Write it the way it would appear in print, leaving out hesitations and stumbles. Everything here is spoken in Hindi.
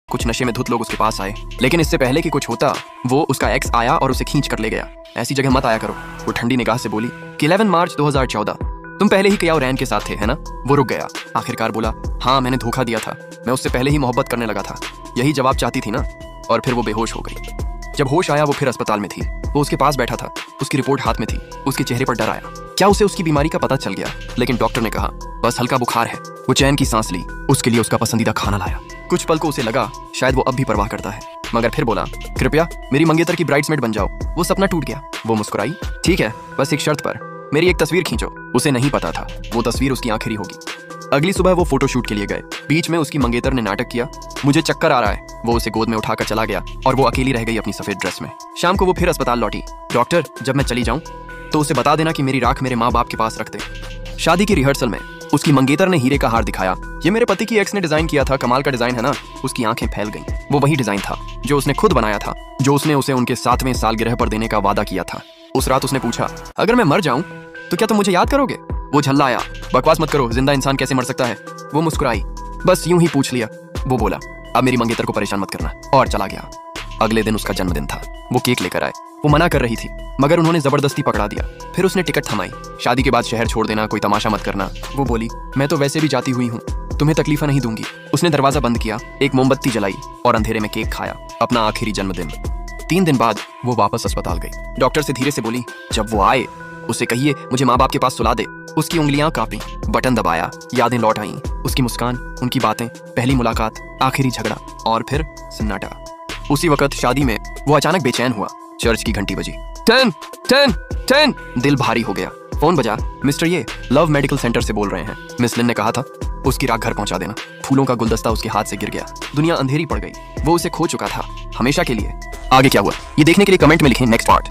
कुछ नशे में धुत लोग उसके पास आए, लेकिन इससे पहले कि कुछ होता वो उसका एक्स आया और उसे खींच कर ले गया। ऐसी जगह मत आया करो। वो ठंडी निगाह से बोली कि 11 मार्च 2014 तुम पहले ही कियाओ रैन के साथ थे, है ना? वो रुक गया। आखिरकार बोला, हाँ मैंने धोखा दिया था, मैं उससे पहले ही मोहब्बत करने लगा था। यही जवाब चाहती थी ना? और फिर वो बेहोश हो गई। जब होश आया वो फिर अस्पताल में थी। वो उसके पास बैठा था, उसकी रिपोर्ट हाथ में थी। उसके चेहरे पर डर आया। क्या उसे उसकी बीमारी का पता चल गया? लेकिन डॉक्टर ने कहा बस हल्का बुखार है। वो चैन की सांस ली। उसके लिए उसका पसंदीदा खाना लाया। कुछ पल को उसे लगा शायद वो अब भी परवाह करता है, मगर फिर बोला, कृपया मेरी मंगेतर की ब्राइड्समेड बन जाओ। वो सपना टूट गया। वो मुस्कुराई, ठीक है, बस एक शर्त पर, मेरी एक तस्वीर खींचो। उसे नहीं पता था वो तस्वीर उसकी आखिरी होगी। अगली सुबह वो फोटोशूट के लिए गए। बीच में उसकी मंगेतर ने नाटक किया, मुझे चक्कर आ रहा है। वो उसे गोद में उठाकर चला गया और वो अकेली रह गई अपनी सफेद ड्रेस में। शाम को वो फिर अस्पताल लौटी। डॉक्टर, जब मैं चली जाऊं तो उसे बता देना कि मेरी राख मेरे माँ बाप के पास रख दे। शादी की रिहर्सल में उसकी मंगेतर ने हीरे का हार दिखाया। ये मेरे पति की एक्स ने डिजाइन किया था, कमाल का डिजाइन है ना? उसकी आंखें फैल गईं। वो वही डिजाइन था जो उसने खुद बनाया था, जो उसने उसे उनके 7वें सालगिरह पर देने का वादा किया था। उस रात उसने पूछा, अगर मैं मर जाऊं तो क्या तुम मुझे याद करोगे? वो झल्लाया, बकवास मत करो, जिंदा इंसान कैसे मर सकता है? वो मुस्कुराई, बस यूं ही पूछ लिया। वो बोला, अब मेरी मंगेतर को परेशान मत करना, और चला गया। अगले दिन उसका जन्मदिन था। वो केक लेकर आए। वो मना कर रही थी मगर उन्होंने जबरदस्ती पकड़ा दिया। फिर उसने टिकट थमाई, शादी के बाद शहर छोड़ देना, कोई तमाशा मत करना। वो बोली, मैं तो वैसे भी जाती हुई हूँ, तुम्हें तकलीफ नहीं दूंगी। उसने दरवाजा बंद किया, एक मोमबत्ती जलाई और अंधेरे में केक खाया। अपना आखिरी जन्मदिन। 3 दिन बाद वो वापस अस्पताल गई। डॉक्टर से धीरे से बोली, जब वो आए उसे कहिए मुझे माँ बाप के पास सुला दे। उसकी उंगलियां कांपी। बटन दबाया, यादें लौट आईं। उसकी मुस्कान, उनकी बातें, पहली मुलाकात, आखिरी झगड़ा और फिर सन्नाटा। उसी वक्त शादी में वो अचानक बेचैन हुआ। चर्च की घंटी बजी। 10 10 10। दिल भारी हो गया। फोन बजा। मिस्टर ये लव मेडिकल सेंटर से बोल रहे हैं। मिस लिन ने कहा था उसकी राख घर पहुंचा देना। फूलों का गुलदस्ता उसके हाथ से गिर गया। दुनिया अंधेरी पड़ गई। वो उसे खो चुका था हमेशा के लिए। आगे क्या हुआ ये देखने के लिए कमेंट में लिखें नेक्स्ट पार्ट।